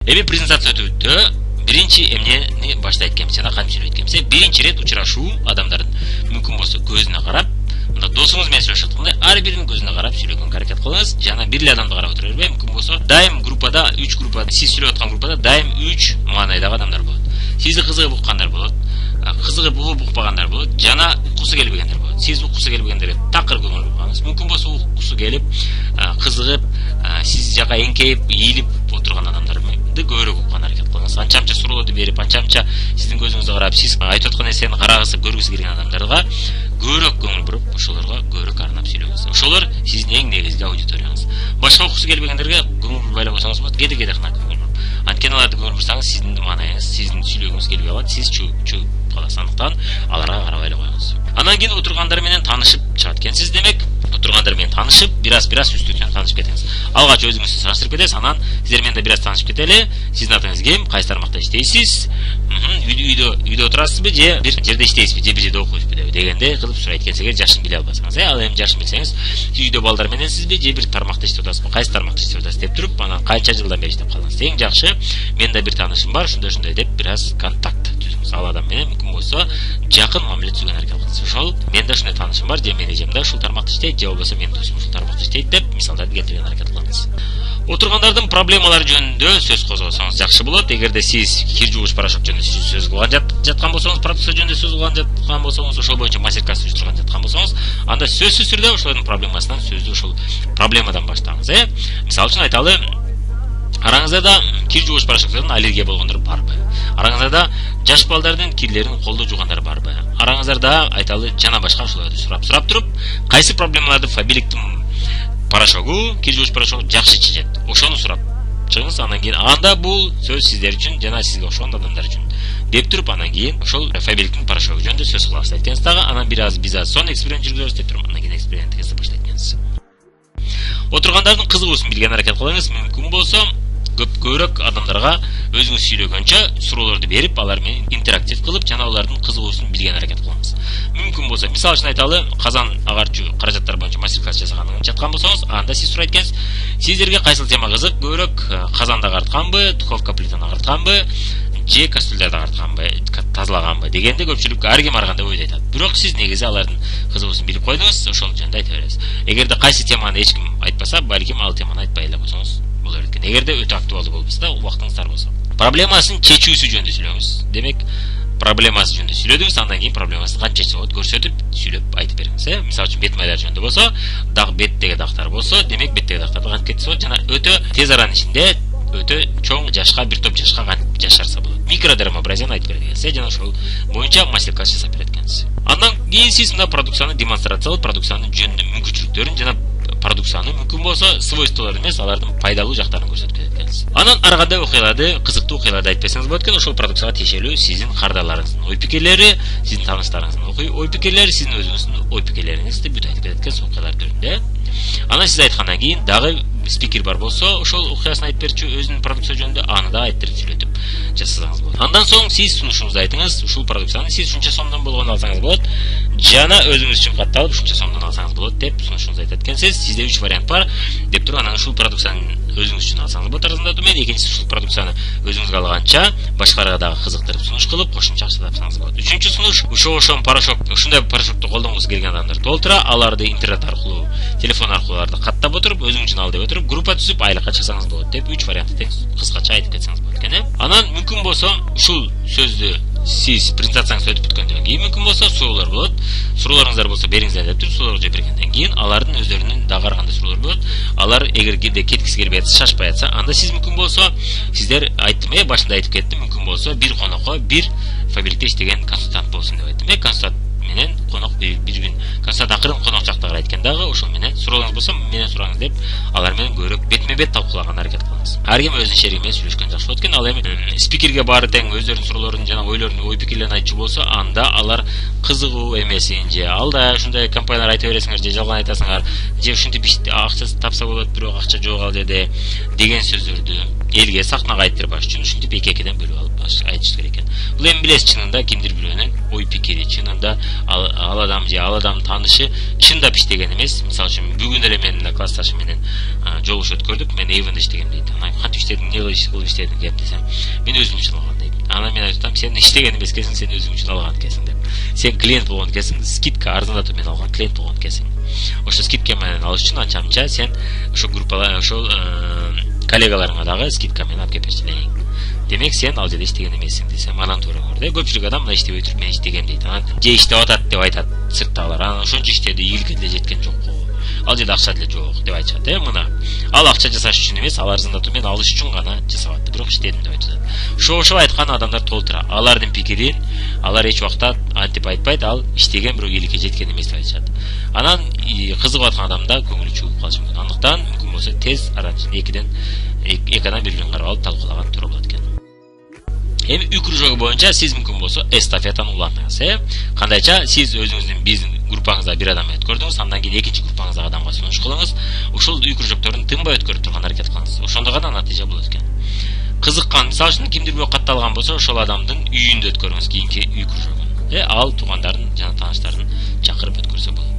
Эми презентация өтөбүттө биринчи эмнени башта айткенбиз, жана кантип сүйлөйт экенбиз. Биринчи ирет учурашуу адамдардын мүмкүн болсо көзүнө карап, мында досуңуз менен сүйлөшүп атканда ар биринин көзүнө карап сүйлөгөнгө аракет кылыңыз. Жана бир эле адамды карап отура бербей, мүмкүн болсо дайым группада 3 группада, сиз сүйлөп аткан группада дайым 3 маанайдагы адамдар болот. Сизди кызыгып уккандар болот, кызыгып угуп укпагандар болот, жана уккусу келбегендер болот. Сиз уккусу келбегендерге такыр көңүл бургаңыз. Мүмкүн болсо уккусу келип, кызыгып, сиз жака эңкейип, ийилип отурган адамдарды көбүрөөк укканга аракет кылыңыз. Анча-мынча суроолорду берип, анча-мынча сиздин көзүңүзгө карап, сиз айтып аткан нерсени карагысы, көргүсү келген адамдарга көбүрөөк көңүл буруп, ошолорго көбүрөөк арнап сүйлөңүз. Ошолор сиздин эң негизги аудиторияңыз. Башка уккусу келбегендерге көңүл бурбай эле койсоңуз болот, кээде гана көңүл буруп. Анткени аларды көңүл бурсаңыз, сиздин маанайыңыз, сиздин сүйлөгүңүз келбей калат, сиз чөгүп каласыз. Андыктан аларга карабай эле коюңуз. Андан кийин отургандар менен таанышып чыгат экенсиз, демек отургандар менен таанышып, бир аз үстүнөн таанышып кетиңиз. Алгач өзүңүздү сураштырып кетесиз, анан сиздер менен да бир аз таанышып кетели. Сиздин атыңыз ким, кайсы тармакта иштейсиз, үйдө отурасызбы, же бир жерде иштейсизби, же бир жерде окуйсузбу дегенде кылып сурайт экенсиз, эгер жашын биле албасаңыз. Ал эми жашын билсеңиз, сиз үйдө балдар мененсизби, же бир тармакта иштеп атасызбы, кайсы тармакта иштеп атасыз деп туруп, анан канча жылдан бери иштеп калдыңыз. Эң жакшы, менин да бир таанышым бар, ушундай деп бир аз контакт түзүңүз. Ал адам менен мүмкүн болсо жакын мамиле түзгөнгө аракет кылыңыз. Ошол менин да ушундай таанышым бар, же менин эжем да ушул тармакта иштейт, же болбосо менин досум ушул тармакта иштейт деп мисалдарды келтиргенге аракет кылыңыз. Отургандардын проблемалары жөнүндө сөз козгосоңуз жакшы болот. Эгерде сиз кир жуугуч порошок жөнүндө сөз кылган жаткан болсоңуз, продукция жөнүндө сөз кылган жаткан болсоңуз, ошол боюнча мастер-класс уюштурган жаткан болсоңуз, анда сөзсүз түрдө ошолордун проблемасынан сөздү ошол проблемадан баштаңыз. Мисалы үчүн айталы, араңызда кир жуугуч порошоктордон аллергия болгондор барбы? Араңызда жаш балдардын кирлерин колдо жуугандар барбы? Араңызда айталы жана башка ошолорду сурап туруп, кайсы проблемаларды Фабиликтин порошогу, кир жуугуч порошогу жакшы чечет, ошону сурап чыгыңыз. Андан кийин анда бул сөз сиздер үчүн жана сизге окшогон адамдар үчүн деп туруп, андан кийин ошол Фабиликтин порошогу жөнүндө сөз кыла баштайт экенсиз. Дагы анан бир аз биз сонун эксперимент жүргүзөбүз деп туруп, андан кийин экспериментиңизди баштайт экенсиз. Отургандардын кызыгуусун билген аракет кылыңыз. Мүмкүн болсо көбүрөөк адамдарга өзүңүз сүйлөгөнчө суроолорду берип, алар менен интерактив кылып, жана алардын кызыгуусун билген аракет кылыңыз. Мүмкүн болсо, мисалы үчүн айталы, казан агарчуу каражаттар боюнча мастер-класс жасаганын жаткан болсоңуз, анда сиз сурайт экенсиз, сиздерге кайсыл тема кызык, көбүрөөк казанда агартканбы, духовка плитаны агартканбы, же кастрюльдарды агартканбы, тазалаганбы дегенде көпчүлүк ар ким ар кандай ойду айтат. Бирок сиз негизи алардын кызыгуусун билип койдуңуз, ошол жөнүндө айта бересиз. Эгерде кайсы теманы эч ким айтпаса, балким ал теманы айтпай эле койсоңуз болот экен. Эгерде өтө актуалдуу болбосо да, убактыңыз тар болсо. Проблемасын чечүүсү жөнүндө сүйлөңүз. Демек, проблемасы жөнүндө сүйлөдүңүз, андан кийин проблемасын кантип чечсе болот көрсөтүп, сүйлөп айтып бериңиз. Мисалы үчүн бет майлар жөнүндө болсо, беттеги дактар болсо, демек беттеги дактарды кантип кетсе болот, жана өтө тез аранын ичинде өтө чоң жашка, бир топ жашка кантип жашарса болот. Микродермабразияны айтып берет экенсиз, жана ошол боюнча мастер-класс жасап берет экенсиз. Андан кийин сиз мына продукцияны демонстрациялап, продукциянын жөнүндө мүмкүнчүлүктөрүн жана продукцияны мүмкүн болсо свойстволорун эмес, алардын пайдалуу жактарын көрсөтүп берет экенсиз. Анан ар кандай окуяларды, кызыктуу окуяларды айтып берсеңиз болот экен. Ошол продукцияга тиешелүү сиздин кардарларыңыздын ой пикирлери, сиздин тааныштарыңыздын ой пикирлери, сиздин өзүңүздүн ой пикирлериңизди бүт айтып берет экен окуялар түрүндө. Анан сиз айткандан кийин дагы спикер бар болсо, ошол окуясын айтып берчү өзүнүн продукция жөнүндө аны да айтып сүйлөтүп жасасаңыз болот. Андан соң сиз сунушуңузду айтыңыз. Ушул продукцияны сиз ушунча сомдон болгону алсаңыз болот, жана өзүңүз үчүн катталып ушунча сомдон алсаңыз болот деп сунушуңузду айтат экенсиз. Сизде 3 вариант бар деп туруп, анан ушул продукцияны өзүңүз үчүн алсаңыз болот арзандатуу менен, экинчиси ушул продукцияны өзүңүзгө алганча башкаларга дагы кызыктырып сунуш кылып, кошумча акча тапсаңыз болот. Үчүнчү сунуш, ошон порошок, ушундай порошокту колдонгусу келген адамдар толтура, аларды интернет аркылуу, телефон аркылуу аларды каттап отуруп, өзүң үчүн ал деп отуруп, группа түзүп айлыкка чыксаңыз болот деп 3 вариантты тең кыскача айтып кетсеңиз болот экен. Анан мүмкүн болсо ушул сөздү сиз презентацияңыз өтүп бүткөндөн кийин мүмкүн болсо суроолор болот. Суроолоруңуздар болсо бериңиздер деп туруп суроолорду жооп бергенден кийин алардын өздөрүнүн дагы ар кандай суроолору болот. Алар эгер кеткиси келбей атса, шашпай атса, анда сиз мүмкүн болсо сиздер айттым, башында айтып кеттим, мүмкүн болсо бир конокко бир Фабиликте иштеген консультант болсун деп айттым. Консультант менен конок бир күн консультант акырын конок жактагы айткан дагы ошол менен суроолоруңуз болсо менен сураңыз деп алар менен көбүрөөк бетме бет талкуулаганга аракет кылыңыз. Ар ким өзүнүн шериги менен сүйлөшкөн жакшы болот экен. Ал эми спикерге баары тең өздөрүнүн суроолорун жана ойлорун, ой пикирлерин айтчу болсо, анда алар кызыгуу эмесин, же алда ушундай компаниялар айта бересиңер, же жалган айтасыңар, же ушинтип акча тапса болот, бирок акча жок ал жерде деген сөздөрдү элге, сахнага айттырбаш үчүн ушинтип эки-экиден бөлүп алып айтыш керек экен. Бул эми билесиз, чынында кимдир бирөөнүн ой пикири, чынында ал адам же ал адам таанышы чындап иштеген эмес. Мисалы үчүн бүгүн эле менин классташым менен жолугушуп көрдүк. Мен Эйвенде иштегем дейт. Анан кантип иштедің, не кылып иштедің деп десем, мен өзүм үчүн алгам дейт. Анан мен айтам, сен иштеген эмес экенсиң, сен өзүң үчүн алган экенсиң деп. Сен клиент болгон экенсиң, скидка арзандатып мен алган клиент болгон экенсиң. Ошо скидка менен алыш үчүн анча сен ошо группалар, ошо коллегаларыңа дагы скидка менен алып кепешчилейин. Демек сен ал жерде иштеген эмессиң десем, анан туура көрдү. Көпчүлүк адам мына иштебей туруп мен иштегем дейт. Анан же иштеп атат деп айтат сырттагылар. Анан ошончо иштеди, ийгиликке деле жеткен жок. Ал жерде акча деле жок деп айтышат. Мына ал акча жасаш үчүн эмес, алар арзандатуу менен алыш үчүн гана жасап атты. Бирок иштедим деп айтат. Ошо айткан адамдар толтура. Алардын пикирин алар эч убакта антип айтпайт, ал иштеген бирок ийгиликке жеткен эмес деп айтышат. Анан кызыгып аткан адамда көңүлү чууп калышы мүмкүн. Андыктан мүмкүн болсо тез аранчын эки адам бири-бирин карап алып талкуулаган туура болот экен. Эми үй кружогу боюнча сиз мүмкүн болсо эстафетаны улантыңыз. Кандайча сиз өзүңүздүн биздин группаңызда бир адам өткөрдүңүз, андан кийин экинчи группаңыздагы адамга сунуш кылыңыз. Ушул үй кружокторун тынбай өткөрүп турган аракет кылыңыз. Ошондо гана натыйжа болот экен. Кызыккан, мисалы үчүн кимдир бирөө катталган болсо, ошол адамдын үйүндө өткөрүңүз кийинки үй кружогун. Ал туугандарын жана тааныштарын чакырып өткөрсө болот.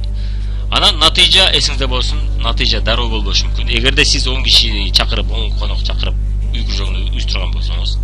Анан натыйжа эсиңизде болсун, натыйжа дароо болбошу мүмкүн. Эгерде сиз 10 киши чакырып, 10 конок чакырып үй кружогун уюштурган болсоңуз,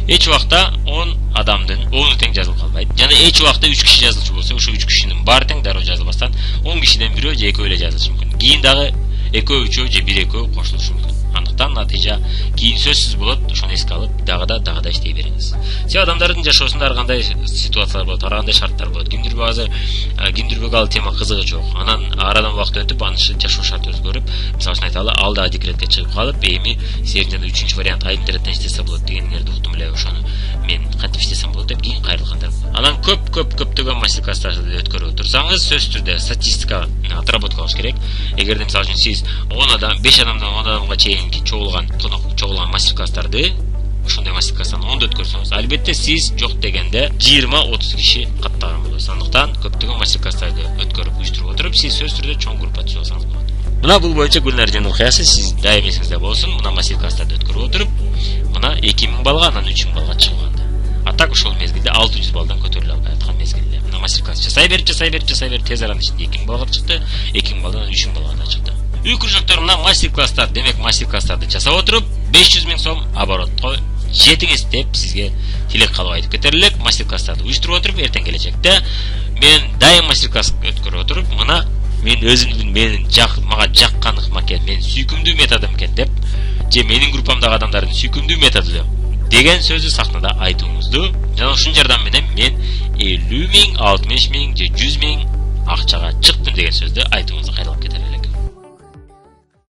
эч убакта 10 адамдын 10 тең жазылып калбайт. Жана эч убакта 3 киши жазылчу болсо, ошо 3 кишинин баары тең дароо жазылбастан 10 кишиден бирөө же экөө эле жазылышы мүмкүн. Кийин дагы экөө, үчөө же бир экөө кошулушу мүмкүн. Андыктан натыйжа кийин сөзсүз болот, ошону эске алып, дагы иштей бериңиз. Себеби адамдардын жашоосунда ар кандай ситуациялар болот, ар кандай шарттар болот. Кимдирбеги ал тема кызыгы жок. Анан арадан убакыт өтүп, анын жашоо шарты өзгөрүп, мисалы үчүн айталы, ал дагы декретке чыгып калып, эми сен жана 3-чү вариант интернеттен иштесе болот дегендерди уктум эле, ошону мен кантип иштесем болот деп кийин кайрылгандар. Анан көптөгөн мастер-класстарды өткөрүп турсаңыз, сөзсүз түрдө статистика отработка кылыш керек. Эгерде мисалы үчүн сиз 10 адам, 5 адамдан 10 адамга чейин чогулган мастер-класстарды, ошондой мастер-класстан 10 өткөрсөңүз, албетте сиз жок дегенде 20-30 киши каттаган болосуз. Андыктан көптөгөн мастер-класстарды өткөрүп уюштуруп отуруп, сиз сөзсүз түрдө чоң группа түзүп алсаңыз болот. Мына бул боюнча Гүлнар Жандылкаясы сиз дайым эсиңизде болсун. Мына мастер-класстарды өткөрүп отуруп, мына 2000 балга, анан 3000 балга чыгылган. Атак ошол мезгилде 600 балдан көтөрүлө албай аткан мезгилде. Мына мастер-класс жасай берип тез аранын ичинде 2000 балга чыкты, 2000 балдан 3000 балга да чыкты. Үй кружоктор мына мастер-класстар, демек мастер-класстарды жасап отуруп 500 000 сом оборотко жетиңиз деп сизге тилек калып айтып кетер элек. Мастер-класстарды уюштуруп отуруп, эртең келечекте мен дайым мастер-класс өткөрүп отуруп, мына мен өзүмдүн мага жаккан макет, менин сүйкүмдүү методум экен деп, же менин группамдагы адамдардын сүйкүмдүү методу деген сөздү сахнада айтууңузду, жана ушунун жардамы менен мен 50 000, 60 000 же 100 000 акчага чыктым деген сөздү айтууңузду кайрылып кетер элек.